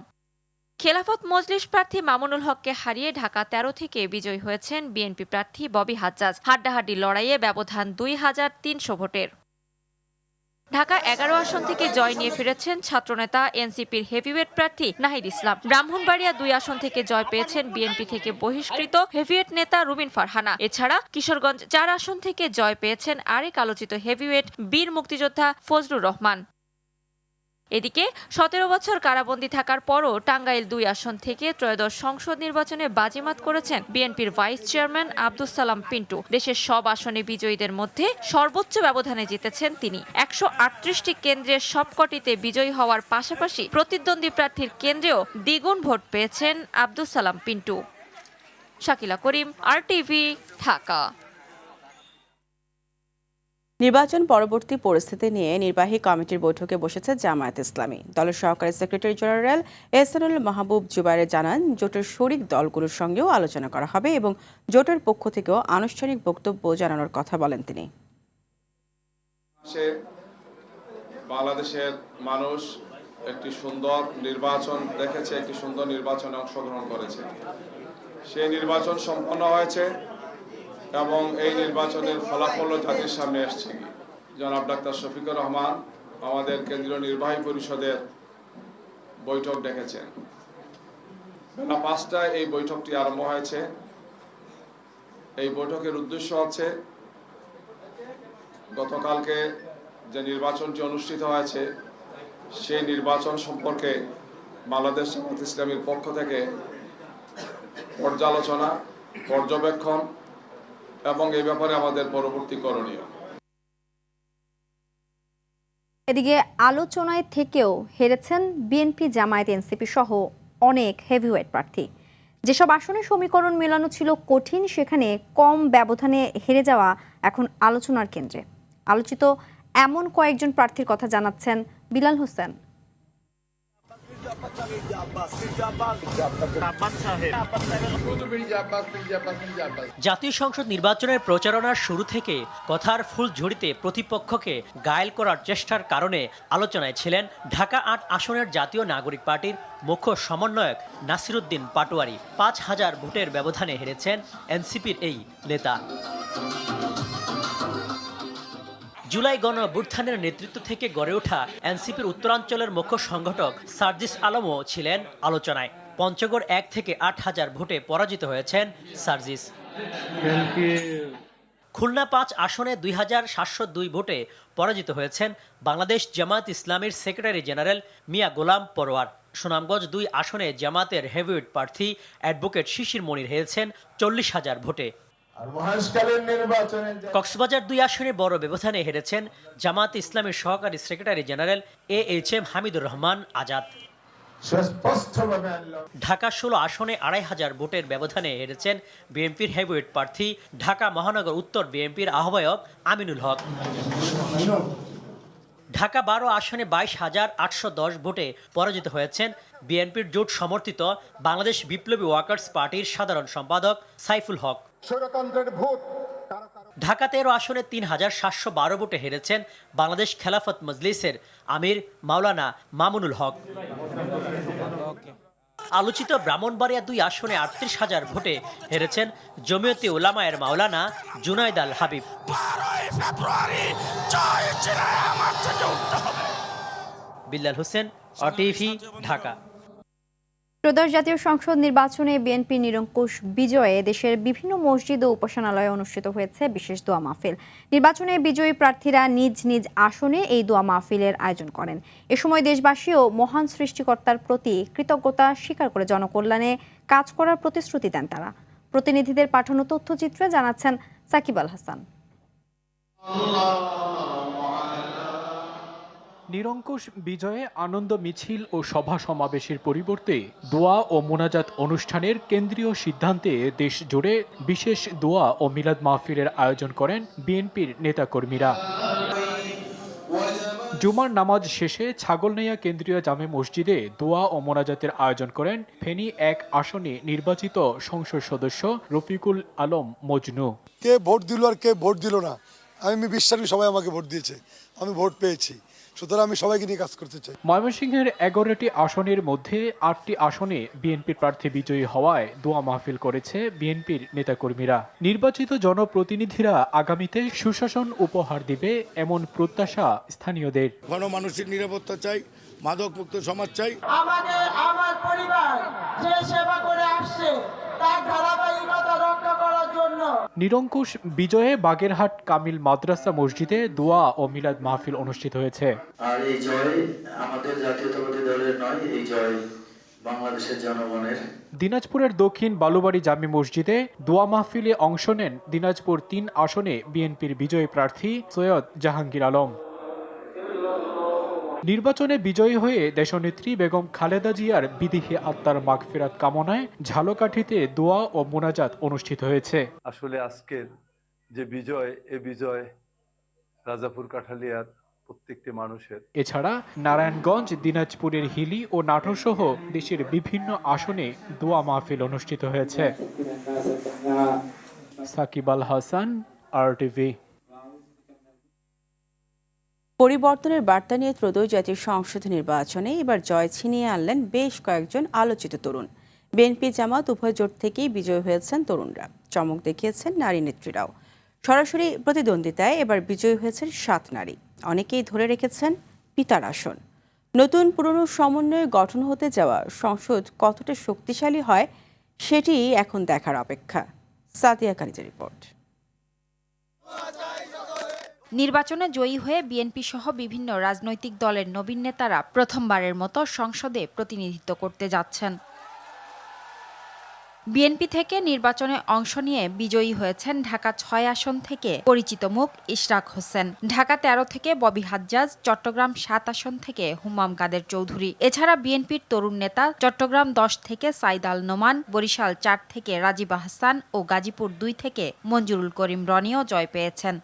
খেলাফত মজলিস প্রার্থী মামুনুল হককে হারিয়ে ঢাকা 13 থেকে বিজয়ী হয়েছেন বিএনপি প্রার্থী ববি হাজ্জাজ। হাড্ডাহাড্ডি লড়াইয়ে ব্যবধান 2,300 ভোটের। ঢাকা 11 আসন থেকে জয় নিয়ে ফিরেছেন ছাত্রনেতা এনসিপির হেভিওয়েট প্রার্থী নাহিদ ইসলাম। ব্রাহ্মণবাড়িয়া 2 আসন থেকে জয় পেয়েছেন বিএনপি থেকে বহিষ্কৃত হেভিওয়েট নেতা রুবিন ফারহানা। এছাড়া কিশোরগঞ্জ 4 আসন থেকে জয় পেয়েছেন আরেক আলোচিত হেভিওয়েট বীর মুক্তিযোদ্ধা ফজলুর রহমান। এদিকে 17 বছর কারাবন্দী থাকার পরও টাঙ্গাইল 2 আসন থেকে ত্রয়োদশ সংসদ নির্বাচনে বাজিমাত করেছেন বিএনপির ভাইস চেয়ারম্যান আব্দুস সালাম পিন্টু। দেশের সব আসনে বিজয়ীদের মধ্যে সর্বোচ্চ ব্যবধানে জিতেছেন তিনি। 138টি কেন্দ্রের সবকটিতে বিজয়ী হওয়ার পাশাপাশি প্রতিদ্বন্দ্বী প্রার্থীর কেন্দ্রেও দ্বিগুণ ভোট পেয়েছেন আব্দুস সালাম পিন্টু। শাকিলা করিম, RTV, ঢাকা। নির্বাচন পরবর্তী পরিস্থিতি নিয়ে নির্বাহী কমিটির বৈঠকে বসেছে জামায়াত ইসলামী। দলের সহকারী সেক্রেটারি জেনারেল এহসানুল মাহবুব জুবায়ের জানান, জোটের শরিক দলগুলোর সঙ্গেও আলোচনা করা হবে এবং জোটের পক্ষ থেকেও আনুষ্ঠানিক বক্তব্য জানানোর কথা বলেন তিনি। বাংলাদেশের মানুষ একটি সুন্দর নির্বাচন দেখেছে, একটি সুন্দর নির্বাচনে অংশগ্রহণ করেছে। সেই নির্বাচন সম্পন্ন হয়েছে এবং এই নির্বাচনের ফলাফল জাতির সামনে আসছে। জনাব ডাক্তার শফিকুর রহমান আমাদের কেন্দ্রীয় নির্বাহী পরিষদের বৈঠক ডেকেছেন। বেলা 5টায় এই বৈঠকটি আরম্ভ হয়েছে। এই বৈঠকের উদ্দেশ্য হচ্ছে গতকালকে যে নির্বাচনটি অনুষ্ঠিত হয়েছে সেই নির্বাচন সম্পর্কে বাংলাদেশ জামায়াত ইসলামীর পক্ষ থেকে পর্যালোচনা, পর্যবেক্ষণ এবং এই ব্যাপারে আমাদের পরবর্তী করণীয়। এদিকে আলোচনায় থেকেও হেরেছেন বিএনপি, জামায়াত, এনসিপি সহ অনেক হেভিওয়েট প্রার্থী। যেসব আসনে সমীকরণ মেলানো ছিল কঠিন, সেখানে কম ব্যবধানে হেরে যাওয়া এখন আলোচনার কেন্দ্রে। আলোচিত এমন কয়েকজন প্রার্থীর কথা জানাচ্ছেন বিলাল হোসেন। জাতীয় সংসদ নির্বাচনের প্রচারণার শুরু থেকে কথার ফুল ঝুড়িতে প্রতিপক্ষকে ঘায়েল করার চেষ্টার কারণে আলোচনায় ছিলেন ঢাকা ৮ আসনের জাতীয় নাগরিক পার্টির মুখ্য সমন্বয়ক নাসিরউদ্দিন পাটোয়ারি। ৫,০০০ ভোটের ব্যবধানে হেরেছেন এনসিপির এই নেতা। জুলাই গণঅভ্যুত্থানের নেতৃত্ব থেকে গড়ে ওঠা এনসিপির উত্তরাঞ্চলের মুখ্য সংগঠক সার্জিস আলমও ছিলেন আলোচনায়। পঞ্চগড় 1 থেকে ৮,০০০ ভোটে পরাজিত হয়েছেন সার্জিস। খুলনা 5 আসনে ২,৭০২ ভোটে পরাজিত হয়েছেন বাংলাদেশ জামায়াত ইসলামীর সেক্রেটারি জেনারেল মিয়া গোলাম পরোয়ার। সুনামগঞ্জ 2 আসনে জামায়াতের হেভিওয়েট প্রার্থী অ্যাডভোকেট শিশির মনির হেরেছেন ৪০,০০০ ভোটে। কক্সবাজার 2 আসনে বড় ব্যবধানে হেরেছেন জামায়াত ইসলামের সহকারী secretary general AHM Hamidur Rahman Azad. Dhaka 16 আসনে ২৫০০ ভোটের ব্যবধানে হেরেছেন বিএনপির হেভিওয়েট প্রার্থী ঢাকা মহানগর উত্তর বিএনপির আহ্বায়ক আমিনুল হক। ঢাকা 12 আসনে ২২,৮১০ ভোটে পরাজিত হয়েছেন বিএনপির জোট সমর্থিত বাংলাদেশ বিপ্লবী ওয়ার্কার্স পার্টির সাধারণ সম্পাদক সাইফুল হক। ঢাকা 13 আসনে ৩,৭১২ ভোটে হেরেছেন বাংলাদেশ খেলাফত মজলিসের আমির মাওলানা মামুনুল হক। আলোচিত ব্রাহ্মণবাড়িয়া 2 আসনে ৩৮,০০০ ভোটে হেরেছেন জমিয়তে উলামায়ের মাওলানা জুনাইদ আল হাবিব। বিল্লাল হোসেন, RTV, ঢাকা। ত্রয়োদশ জাতীয় সংসদ নির্বাচনে বিএনপি নিরঙ্কুশ বিজয়ে দেশের বিভিন্ন মসজিদ ও উপাসনালয়ে অনুষ্ঠিত হয়েছে বিশেষ দোয়া মাহফিল। নির্বাচনে বিজয়ী প্রার্থীরা নিজ নিজ আসনে এই দোয়া মাহফিলের আয়োজন করেন। এ সময় দেশবাসী ও মহান সৃষ্টিকর্তার প্রতি কৃতজ্ঞতা স্বীকার করে জনকল্যাণে কাজ করার প্রতিশ্রুতি দেন তারা। প্রতিনিধিদের পাঠানো তথ্যচিত্রে জানাচ্ছেন সাকিব আল হাসান। নিরঙ্কুশ বিজয়ে আনন্দ মিছিল ও সভা সমাবেশের পরিবর্তে দোয়া ও মোনাজাত অনুষ্ঠানের কেন্দ্রীয় সিদ্ধান্তে দেশ জুড়ে বিশেষ দোয়া ও মিলাদ মাহফিলের আয়োজন করেন বিএনপির নেতাকর্মীরা। জুমার নামাজ শেষে ছাগলনাইয়া কেন্দ্রীয় জামে মসজিদে দোয়া ও মোনাজাতের আয়োজন করেন ফেনী 1 আসনে নির্বাচিত সংসদ সদস্য রফিকুল আলম মজনু। কে ভোট দিল আর কে ভোট দিল না, আমি বিশ্বাস করি সবাই আমাকে ভোট দিয়েছে, আমি ভোট পেয়েছি। সুতরাং আমি সবাইকে নিয়ে কাজ করতে চাই। ময়মনসিংহের 11টি আসনের মধ্যে 8টি আসনে বিএনপির প্রার্থী বিজয়ী হওয়ায় দোয়া মাহফিল করেছে বিএনপির নেতাকর্মীরা। নির্বাচিত জনপ্রতিনিধিরা আগামীতে সুশাসন উপহার দিবে এমন প্রত্যাশা স্থানীয়দের। গণমানুষের নিরাপত্তা চাই, মাদকমুক্ত সমাজ চাই। আমাকে আমার পরিবার যে সেবা করে আসছে তার ধারাবাহিকতা রক্ষা করার জন্য নিরঙ্কুশ বিজয়ে বাগেরহাট কামিল মাদ্রাসা মসজিদে দোয়া ও মিলাদ মাহফিল অনুষ্ঠিত হয়েছে। আর এই জয় আমাদের জাতীয়তাবাদী দলের নয়, এই জয় বাংলাদেশের জনগণের। দিনাজপুরের দক্ষিণ বালুবাড়ি জামি মসজিদে দোয়া মাহফিলে অংশ নেন দিনাজপুর 3 আসনে বিএনপির বিজয়ী প্রার্থী সৈয়দ জাহাঙ্গীর আলম। নির্বাচনে বিজয়ী হয়ে দেশনেত্রী বেগম খালেদা জিয়ার বিদেহী আত্মার মাগফিরাত কামনায় ঝালকাঠিতে দোয়া ও মোনাজাত অনুষ্ঠিত হয়েছে। আসলে আজকের যে বিজয়, এ বিজয় রাজাপুর কাঠালিয়ার প্রত্যেকটি মানুষের। এছাড়া নারায়ণগঞ্জ, দিনাজপুরের হিলি ও নাটোর সহ দেশের বিভিন্ন আসনে দোয়া মাহফিল অনুষ্ঠিত হয়েছে। সাকিব আল হাসান, RTV। পরিবর্তনের বার্তা নিয়ে ত্রয়োদশ জাতীয় সংসদ নির্বাচনে এবার জয় ছিনিয়ে আনলেন বেশ কয়েকজন আলোচিত তরুণ। বিএনপি জামাত উভয় জোট থেকেই বিজয়ী হয়েছেন তরুণরা। চমক দেখিয়েছেন নারী নেত্রীরাও। সরাসরি প্রতিদ্বন্দ্বিতায় এবার বিজয়ী হয়েছেন 7 নারী। অনেকেই ধরে রেখেছেন পিতার আসন। নতুন পুরনো সমন্বয়ে গঠন হতে যাওয়া সংসদ কতটা শক্তিশালী হয় সেটি এখন দেখার অপেক্ষা। সাদিয়া কানিজের রিপোর্ট। নির্বাচনে জয়ী হয়ে বিএনপি সহ বিভিন্ন রাজনৈতিক দলের নবীন নেতারা প্রথমবারের মতো সংসদে প্রতিনিধিত্ব করতে যাচ্ছেন। বিএনপি থেকে নির্বাচনে অংশ নিয়ে বিজয়ী হয়েছেন ঢাকা 6 আসন থেকে পরিচিত মুখ ইশরাক হোসেন, ঢাকা 13 থেকে ববি হাজ্জাজ, চট্টগ্রাম 7 আসন থেকে হুমাম কাদের চৌধুরী। এছাড়া বিএনপির তরুণ নেতা চট্টগ্রাম 10 থেকে সাইদ আল নোমান, বরিশাল 4 থেকে রাজীব আহসান ও গাজীপুর 2 থেকে মঞ্জুরুল করিম রনিও জয় পেয়েছেন।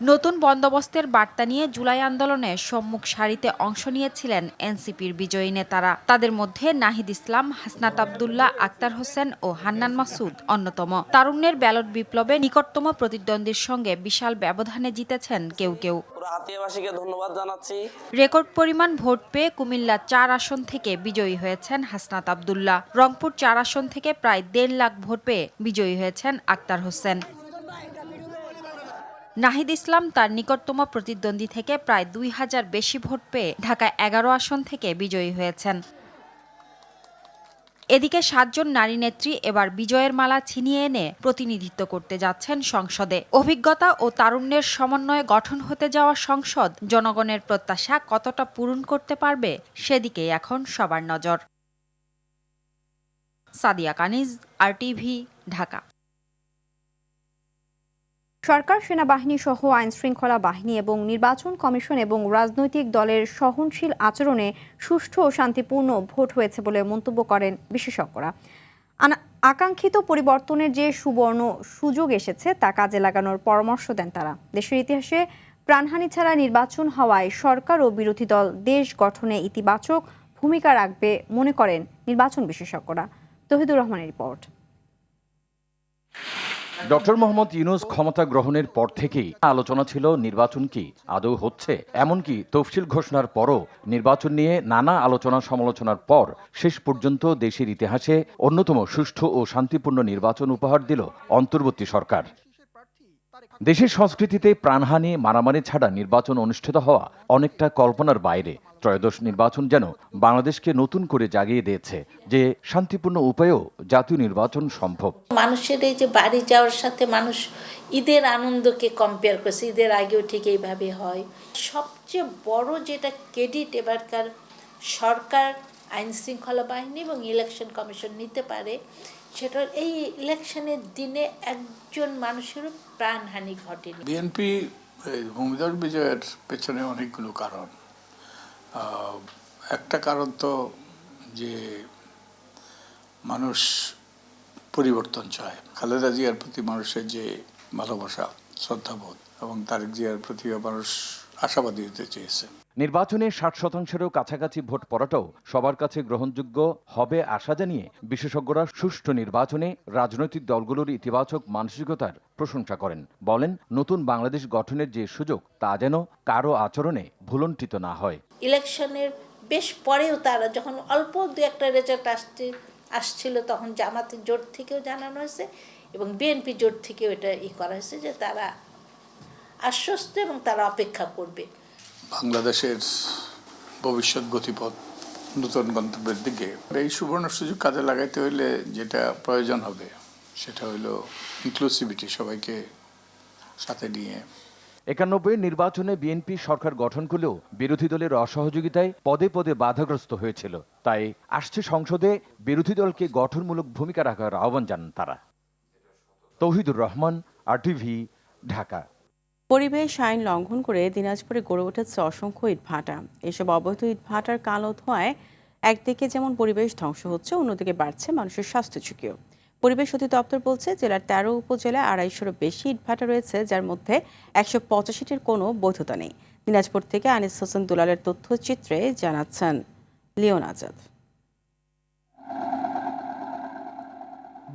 নতুন বন্দোবস্তের বার্তা নিয়ে জুলাই আন্দোলনে সম্মুখ সারিতে অংশ নিয়েছিলেন এনসিপির বিজয়ী নেতারা। তাদের মধ্যে নাহিদ ইসলাম, হাসনাত আব্দুল্লাহ, আক্তার হোসেন ও হান্নান মাসুদ অন্যতম। তারুণ্যের ব্যালট বিপ্লবে নিকটতম প্রতিদ্বন্দ্বীর সঙ্গে বিশাল ব্যবধানে জিতেছেন কেউ কেউ। ধন্যবাদ জানাচ্ছি। রেকর্ড পরিমাণ ভোট পেয়ে কুমিল্লা 4 আসন থেকে বিজয়ী হয়েছেন হাসনাত আব্দুল্লাহ। রংপুর 4 আসন থেকে প্রায় 1.5 লাখ ভোট পেয়ে বিজয়ী হয়েছেন আক্তার হোসেন। নাহিদ ইসলাম তার নিকটতম প্রতিদ্বন্দ্বী থেকে প্রায় 2000 বেশি ভোট পেয়ে ঢাকা 11 আসন থেকে বিজয়ী হয়েছেন। এদিকে 7 জন নারী নেত্রী এবার বিজয়ের মালা ছিনিয়ে এনে প্রতিনিধিত্ব করতে যাচ্ছেন সংসদে। অভিজ্ঞতা ও তারুণ্যের সমন্বয়ে গঠন হতে যাওয়া সংসদ জনগণের প্রত্যাশা কতটা পূরণ করতে পারবে সেদিকেই এখন সবার নজর। সাদিয়া কানিজ, RTV, ঢাকা। সরকার, সেনাবাহিনী সহ আইনশৃঙ্খলা বাহিনী এবং নির্বাচন কমিশন এবং রাজনৈতিক দলের সহনশীল আচরণে সুষ্ঠু ও শান্তিপূর্ণ ভোট হয়েছে বলে মন্তব্য করেন বিশেষজ্ঞরা। আকাঙ্ক্ষিত পরিবর্তনের যে সুবর্ণ সুযোগ এসেছে তা কাজে লাগানোর পরামর্শ দেন তারা। দেশের ইতিহাসে প্রাণহানি ছাড়া নির্বাচন হওয়ায় সরকার ও বিরোধী দল দেশ গঠনে ইতিবাচক ভূমিকা রাখবে মনে করেন নির্বাচন বিশেষজ্ঞরা। তহিদুর রহমানের রিপোর্ট। ডক্টর মোহাম্মদ ইউনূস ক্ষমতা গ্রহণের পর থেকেই আলোচনা ছিল নির্বাচন কি আদৌ হচ্ছে, এমনকি তফসিল ঘোষণার পরও নির্বাচন নিয়ে নানা আলোচনা সমালোচনার পর শেষ পর্যন্ত দেশের ইতিহাসে অন্যতম সুষ্ঠু ও শান্তিপূর্ণ নির্বাচন উপহার দিল অন্তর্বর্তী সরকার। দেশের সংস্কৃতিতে প্রাণহানি, মারামারি ছাড়া নির্বাচন অনুষ্ঠিত হওয়া অনেকটা কল্পনার বাইরে। ত্রয়োদশ নির্বাচন যেন বাংলাদেশকে নতুন করে জাগিয়ে দিয়েছে যে শান্তিপূর্ণ উপায়েও জাতীয় নির্বাচন সম্ভব। মানুষের এই যে বাড়ি যাওয়ার সাথে মানুষ ঈদের আনন্দকে কম্পেয়ার করছে, ঈদের আগেও ঠিক এইভাবে হয়। সবচেয়ে বড় যেটা ক্রেডিট এবারকার সরকার, আইন শৃঙ্খলা বাহিনী এবং ইলেকশন কমিশন নিতে পারে, সেটা এই ইলেকশনের দিনে একজন মানুষেরও প্রাণহানি ঘটেনি। বিএনপি ভূমিধর বিজয়ের পেছনে অনেকগুলো কারণ। একটা কারণ তো যে মানুষ পরিবর্তন চায়। খালেদা জিয়ার প্রতি মানুষের যে ভালোবাসা, শ্রদ্ধাবোধ এবং তারেক জিয়ার প্রতিও মানুষ আশাবাদী হতে চেয়েছে। নির্বাচনে 60%-এরও কাছাকাছি ভোট পড়াটাও সবার কাছে গ্রহণযোগ্য হবে আশা জানিয়ে বিশেষজ্ঞরা সুষ্ঠু নির্বাচনে রাজনৈতিক দলগুলোর ইতিবাচক মানসিকতার প্রশংসা করেন। বলেন, নতুন বাংলাদেশ গঠনের যে সুযোগ তা যেন কারো আচরণে ভুলণ্ঠিত না হয়। ইলেকশনের বেশ পরেও তারা যখন অল্প দু একটা রেজাল্ট আসছিল তখন জামাতের জোট থেকেও জানানো হয়েছে এবং বিএনপি জোট থেকেও এটা করা হয়েছে যে তারা আশ্বস্ত এবং তারা অপেক্ষা করবে। বাংলাদেশের ভবিষ্যৎ গতিপথ নতুন গন্তব্যের দিকে এই সুবর্ণ সুযোগ কাজে লাগাইতে হইলে যেটা প্রয়োজন হবে সেটা হলো ইনক্লুসিভিটি, সবাইকে সাথে নিয়ে। 91 নির্বাচনে বিএনপি সরকার গঠন করলেও বিরোধী দলের অসহযোগিতায় পদে পদে বাধাগ্রস্ত হয়েছিল। তাই আসছে সংসদে বিরোধী দলকে গঠনমূলক ভূমিকা রাখার আহ্বান জানান তারা। তৌহিদুর রহমান, RTV, ঢাকা। পরিবেশ আইন লঙ্ঘন করে দিনাজপুরে গড়ে উঠেছে অসংখ্য ইটভাটা। এসব অবৈধ ইটভাটার কালো ধোঁয়ায় একদিকে যেমন পরিবেশ ধ্বংস হচ্ছে, অন্যদিকে বাড়ছে মানুষের স্বাস্থ্য ঝুঁকিও। পরিবেশ অধিদপ্তর বলছে, জেলার 13 উপজেলায় 250-এরও বেশি ইটভাটা রয়েছে, যার মধ্যে 185-টির কোনো বৈধতা নেই। দিনাজপুর থেকে আনিস হোসেন দুলালের তথ্যচিত্রে জানাচ্ছেন লিওন আজাদ।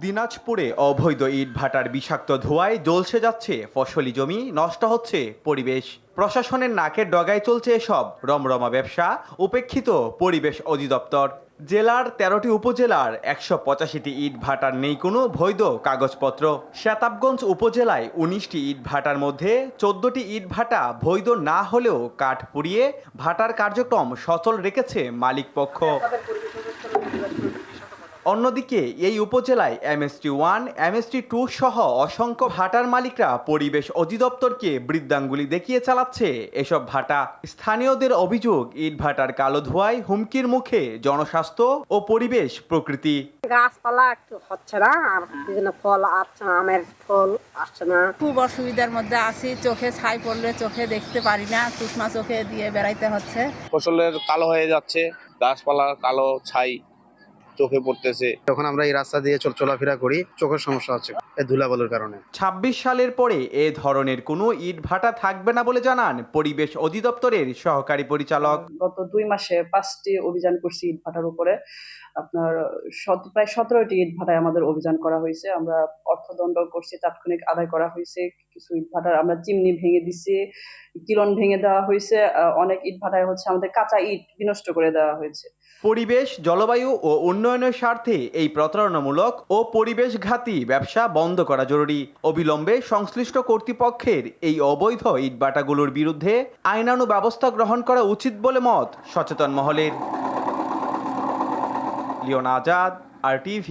দিনাজপুরে অবৈধ ইটভাটার বিষাক্ত ধোঁয়ায় জ্বলসে যাচ্ছে ফসলি জমি, নষ্ট হচ্ছে পরিবেশ। প্রশাসনের নাকের ডগায় চলছে এসব রমরমা ব্যবসা, উপেক্ষিত পরিবেশ অধিদপ্তর। জেলার 13টি উপজেলার 185টি ইটভাটার নেই কোনো বৈধ কাগজপত্র। শেতাবগঞ্জ উপজেলায় 19টি ইটভাটার মধ্যে 14টি ইটভাটা বৈধ না হলেও কাঠ পুড়িয়ে ভাটার কার্যক্রম সচল রেখেছে মালিকপক্ষ। অন্যদিকে এই উপজেলায় MST-1, MST-2 সহ অসংখ্য ভাটার মালিকরা পরিবেশ অধিদপ্তরকে বৃদ্ধাঙ্গুলি দেখিয়ে চালাচ্ছে এসব ভাটা। স্থানীয়দের অভিযোগ, ইট ভাটার কালো ধোঁয়ায় হুমকির মুখে জনস্বাস্থ্য ও পরিবেশ প্রকৃতি। গাছপালা একটু হচ্ছে না, আর বিভিন্ন ফল আসছে না, আমের ফল আসছে না। খুব অসুবিধার মধ্যে আছি, চোখে ছাই পড়লে চোখে দেখতে পারি না, চশমা চোখে দিয়ে বেড়াইতে হচ্ছে। ফসলের কালো হয়ে যাচ্ছে, গাছপালা কালো ছাই চোখে পড়তেছে। যখন আমরা এই রাস্তা দিয়ে চলাফেরা করি, চোখের সমস্যা হচ্ছে এই ধুলাবালুর কারণে। 26 সালের পরে এ ধরনের কোনো ইট ভাটা থাকবে না বলে জানান পরিবেশ অধিদপ্তরের সহকারী পরিচালক। গত 2 মাসে 5টি অভিযান করছি ইট ভাটার উপরে। আপনার প্রায় 17টি ইট ভাটায় আমাদের অভিযান করা হয়েছে। আমরা অর্থদণ্ড করছি, তাৎক্ষণিক আদায় করা হয়েছে। কিছু ইট ভাটার আমরা চিমনি ভেঙে দিছি, কিরণ ভেঙে দেওয়া হয়েছে। অনেক ইট ভাটায় হচ্ছে আমাদের কাঁচা ইট বিনষ্ট করে দেওয়া হয়েছে। পরিবেশ, জলবায়ু ও উন্নয়নের স্বার্থে এই প্রতারণামূলক ও পরিবেশঘাতী ব্যবসা বন্ধ করা জরুরি। অবিলম্বে সংশ্লিষ্ট কর্তৃপক্ষের এই অবৈধ ইটভাটাগুলোর বিরুদ্ধে আইনানু ব্যবস্থা গ্রহণ করা উচিত বলে মত সচেতন মহলের। Leon Azad, RTV।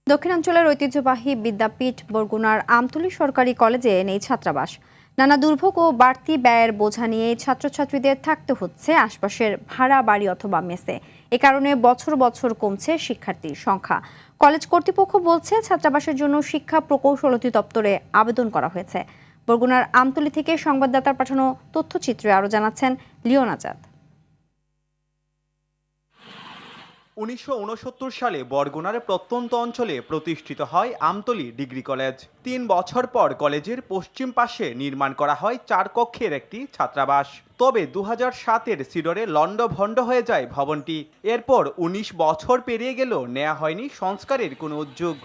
দক্ষিণাঞ্চলের ঐতিহ্যবাহী বিদ্যাপীঠ বরগুনার আমতলী সরকারি কলেজে নেই ছাত্রাবাস। নানা দুর্ভোগ ও বাড়তি ব্যয়ের বোঝা নিয়ে ছাত্রছাত্রীদের থাকতে হচ্ছে আশপাশের ভাড়া বাড়ি অথবা মেসে। এ কারণে বছর বছর কমছে শিক্ষার্থীর সংখ্যা। কলেজ কর্তৃপক্ষ বলছে, ছাত্রাবাসের জন্য শিক্ষা প্রকৌশল অধিদপ্তরে আবেদন করা হয়েছে। বরগুনার আমতলী থেকে সংবাদদাতার পাঠানো তথ্যচিত্রে আরও জানাচ্ছেন লিওন আজাদ। 1969 সালে বরগুনার প্রত্যন্ত অঞ্চলে প্রতিষ্ঠিত হয় আমতলী ডিগ্রি কলেজ। 3 বছর পর কলেজের পশ্চিম পাশে নির্মাণ করা হয় 4 কক্ষের একটি ছাত্রাবাস। তবে 2007-এর সিডরে লন্ডভন্ড হয়ে যায় ভবনটি। এরপর 19 বছর পেরিয়ে গেলেও নেওয়া হয়নি সংস্কারের কোনো উদ্যোগ।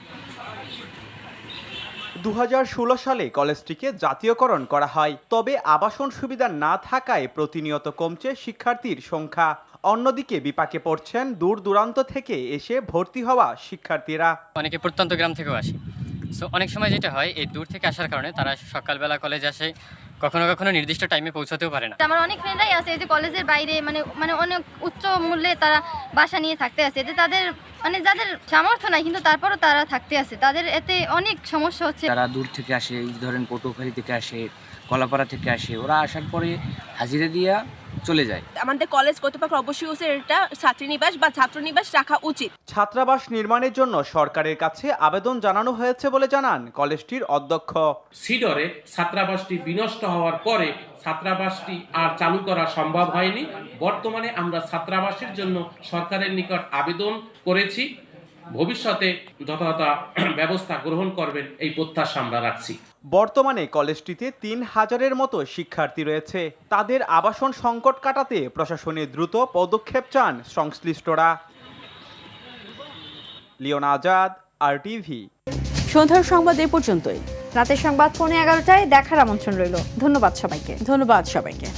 2016 সালে কলেজটিকে জাতীয়করণ করা হয়, তবে আবাসন সুবিধা না থাকায় প্রতিনিয়ত কমছে শিক্ষার্থীর সংখ্যা। অন্যদিকে বিপাকে পড়ছেন দূর দূরান্ত থেকে এসে ভর্তি হওয়া শিক্ষার্থীরা। অনেকে প্রত্যন্ত গ্রাম থেকেও আসে, সো অনেক সময় যেটা হয় এই দূর থেকে আসার কারণে তারা সকালবেলা কলেজ আসে, কখনো কখনো নির্দিষ্ট টাইমে পৌঁছাতেও পারে না। আমার অনেক ফ্রেন্ডরাই আছে যে কলেজের বাইরে মানে অনেক উচ্চ মূল্যে তারা বাসা নিয়ে থাকতে আছে, এতে তাদের যাদের সামর্থ্য নাই কিন্তু তারপরও তারা থাকতে আছে, তাদের এতে অনেক সমস্যা হচ্ছে। তারা দূর থেকে আসে, ধরেন পটুয়াখালী থেকে আসে, কলাপাড়া থেকে আসে, ওরা আসার পরে হাজিরা দিয়া চলে যায়। আমাদের কলেজ কর্তৃপক্ষ অবশ্যই এটা ছাত্রীনিবাস বা ছাত্রনিবাস রাখা উচিত। ছাত্রাবাস নির্মাণের জন্য সরকারের কাছে আবেদন জানানো হয়েছে বলে জানান কলেজটির অধ্যক্ষ। সিডরে ছাত্রাবাসটি বিনষ্ট হওয়ার পরে ছাত্রাবাসটি আর চালু করা সম্ভব হয়নি। বর্তমানে আমরা ছাত্রাবাসের জন্য সরকারের নিকট আবেদন করেছি। ভবিষ্যতে যথাযথ ব্যবস্থা গ্রহণ করবেন এই প্রত্যাশা আমরা রাখছি। বর্তমানে কলেজটিতে ৩,০০০-এর মতো শিক্ষার্থী রয়েছে। তাদের আবাসন সংকট কাটাতে প্রশাসনের দ্রুত পদক্ষেপ চান সংশ্লিষ্টরা। Leon Azad, RTV। সন্ধ্যার সংবাদ এ পর্যন্তই। রাতের সংবাদ 11:15টায় দেখার আমন্ত্রণ রইল। ধন্যবাদ সবাইকে।